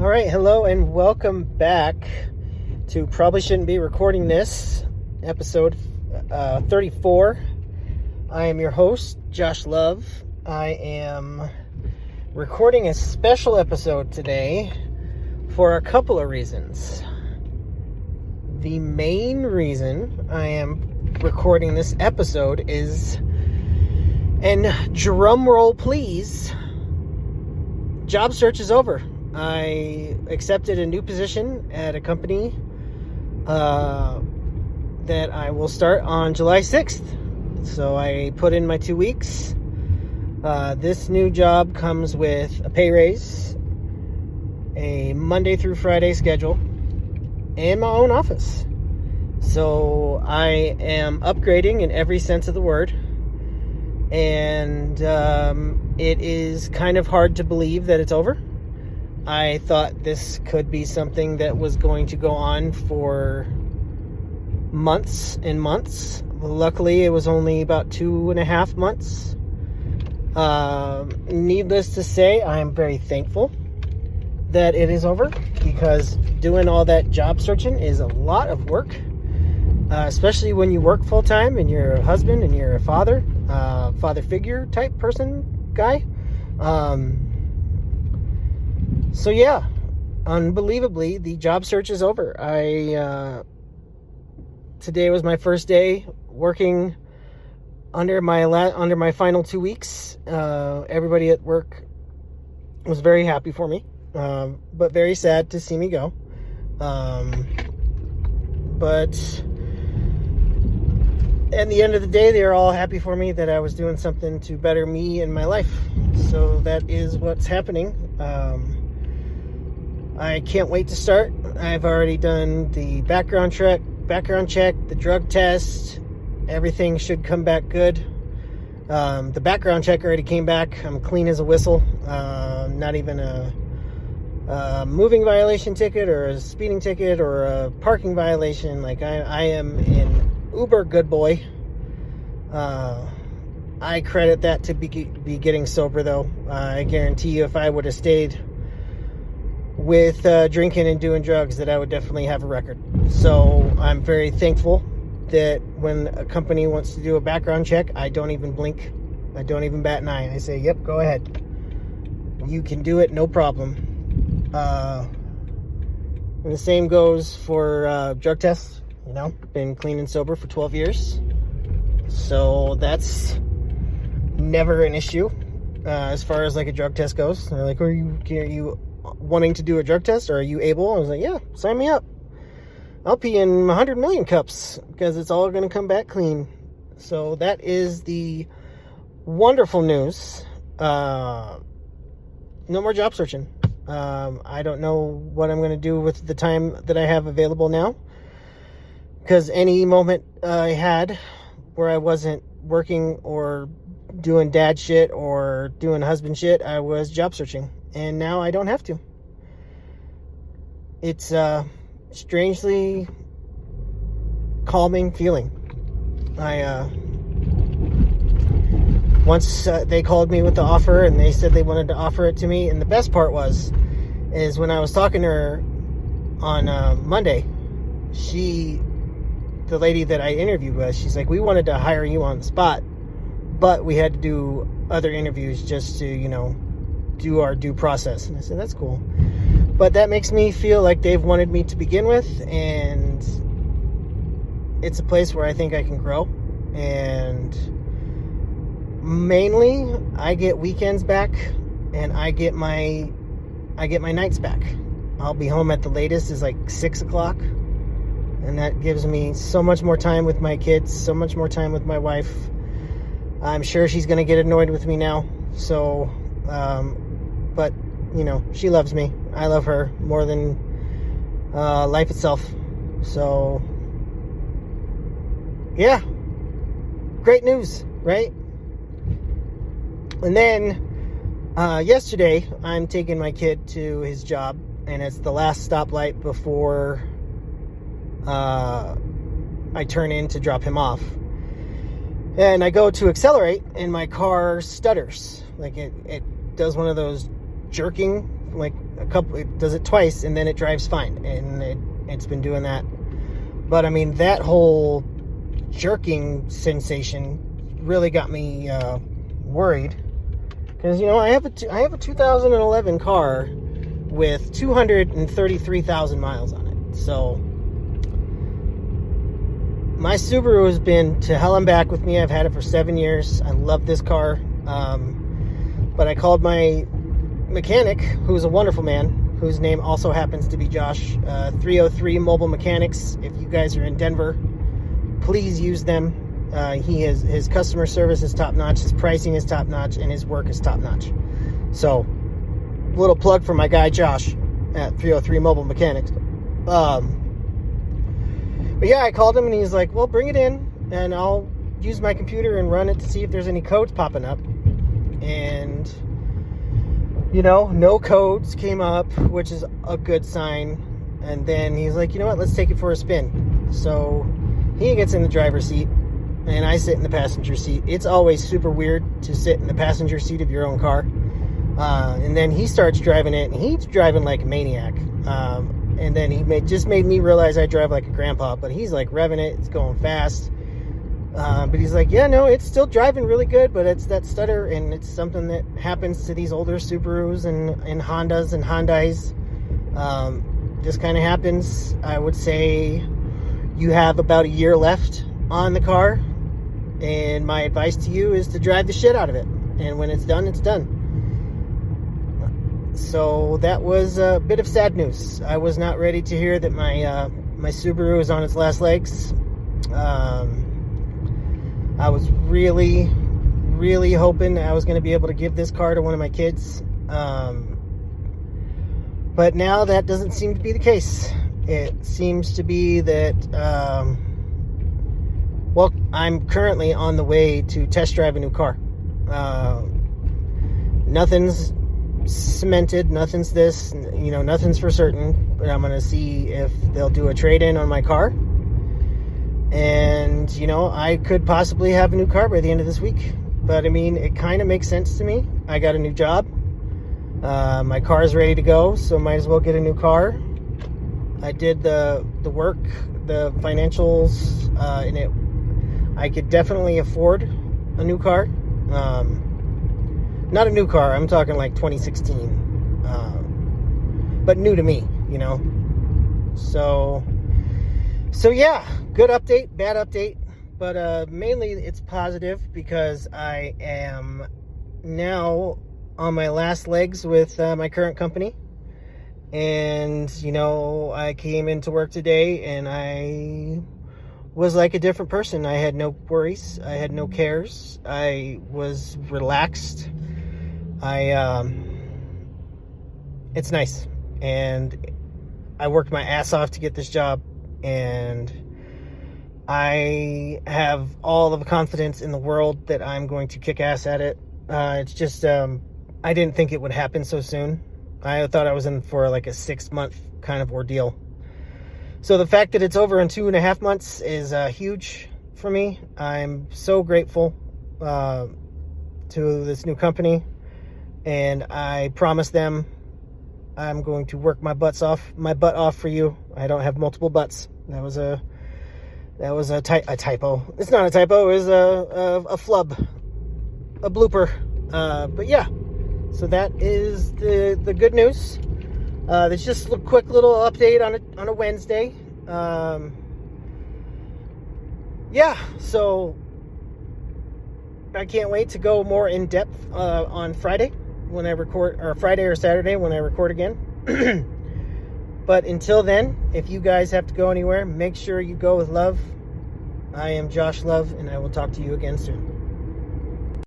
All right, hello and welcome back to Probably Shouldn't Be Recording This, episode 34. I am your host, Josh Love. I am recording a special episode today for a couple of reasons. The main reason I am recording this episode is, and drum roll please, job search is over. I accepted a new position at a company that I will start on July 6th. So I put in my 2 weeks. This new job comes with a pay raise, a Monday through Friday schedule, and my own office. So I am upgrading in every sense of the word. And it is kind of hard to believe that it's over. I thought this could be something that was going to go on for months and months. Luckily, it was only about 2.5 months. Needless to say, I am very thankful that it is over, because doing all that job searching is a lot of work, especially when you work full-time and you're a husband and you're a father figure type person, guy. So yeah, unbelievably, the job search is over. Today was my first day working under my final 2 weeks. Everybody at work was very happy for me, but very sad to see me go. But at the end of the day, they are all happy for me that I was doing something to better me and my life. So that is what's happening. I can't wait to start. I've already done the background check, the drug test. Everything should come back good. The background check already came back. I'm clean as a whistle. Not even a moving violation ticket or a speeding ticket or a parking violation. Like I am an uber good boy. I credit that to be getting sober, though. I guarantee you, if I would have stayed with drinking and doing drugs, that I would definitely have a record. So I'm very thankful that when a company wants to do a background check, I don't even blink. I don't even bat an eye. I say, yep, go ahead. You can do it, no problem. And the same goes for drug tests. You know, been clean and sober for 12 years. So that's never an issue as far as like a drug test goes. They're like, are you wanting to do a drug test, or are you able? I was like, yeah, sign me up. I'll pee in 100 million cups, because it's all going to come back clean. So that is the wonderful news. No more job searching. I don't know what I'm going to do with the time that I have available now, because any moment I had where I wasn't working or doing dad shit or doing husband shit, I was job searching. And now I don't have to. It's a strangely calming feeling. Once they called me with the offer, and they said they wanted to offer it to me. And the best part is when I was talking to her on Monday, the lady that I interviewed with, she's like, we wanted to hire you on the spot, but we had to do other interviews just to, do our due process. And I said, that's cool. But that makes me feel like they've wanted me to begin with, and it's a place where I think I can grow. And mainly, I get weekends back, and I get my nights back. I'll be home at the latest is like 6 o'clock. And that gives me so much more time with my kids, so much more time with my wife. I'm sure she's going to get annoyed with me now. So, but, she loves me. I love her more than life itself. So, yeah. Great news, right? And then, yesterday, I'm taking my kid to his job, and it's the last stoplight before I turn in to drop him off. And I go to accelerate, and my car stutters. Like it does one of those jerking like it does it twice, and then it drives fine, and it's been doing that. But I mean, that whole jerking sensation really got me worried, because I have a 2011 car with 233,000 miles on it. So my Subaru has been to hell and back with me. I've had it for 7 years. I love this car. But I called my mechanic, who's a wonderful man, whose name also happens to be Josh, 303 Mobile Mechanics. If you guys are in Denver, please use them. His customer service is top-notch, his pricing is top-notch, and his work is top-notch. So, little plug for my guy Josh at 303 Mobile Mechanics. But yeah, I called him, and he's like, well, bring it in, and I'll use my computer and run it to see if there's any codes popping up. And, no codes came up, which is a good sign. And then he's like, you know what, let's take it for a spin. So he gets in the driver's seat, and I sit in the passenger seat. It's always super weird to sit in the passenger seat of your own car. And then he starts driving it, and he's driving like a maniac. And then he just made me realize I drive like a grandpa, but he's like revving it, it's going fast. But he's like, yeah, no, it's still driving really good, but it's that stutter, and it's something that happens to these older Subarus and Hondas and Hyundais. This kind of happens. I would say you have about a year left on the car, and my advice to you is to drive the shit out of it. And when it's done, it's done. So that was a bit of sad news. I was not ready to hear that my Subaru is on its last legs. I was really, really hoping I was going to be able to give this car to one of my kids. But now that doesn't seem to be the case. It seems to be that, I'm currently on the way to test drive a new car. Nothing's cemented, nothing's this, nothing's for certain, but I'm going to see if they'll do a trade-in on my car. And, I could possibly have a new car by the end of this week. But, I mean, it kind of makes sense to me. I got a new job. My car is ready to go, so might as well get a new car. I did the work, the financials, and I could definitely afford a new car. Not a new car, I'm talking like 2016. But new to me, So yeah, good update, bad update. But mainly it's positive, because I am now on my last legs with my current company. And, I came into work today, and I was like a different person. I had no worries. I had no cares. I was relaxed. It's nice. And I worked my ass off to get this job, and I have all of the confidence in the world that I'm going to kick ass at it. It's just, I didn't think it would happen so soon. I thought I was in for like a 6-month kind of ordeal. So the fact that it's over in 2.5 months is huge for me. I'm so grateful to this new company, and I promise them I'm going to work my butt off for you. I don't have multiple butts. That was a typo. It's not a typo. It was a flub, a blooper. But yeah. So that is the good news. There's just a quick little update on a Wednesday. Yeah, so I can't wait to go more in depth on Friday when I record, or Friday or Saturday when I record again. But until then, if you guys have to go anywhere, make sure you go with love. I am Josh Love, and I will talk to you again soon.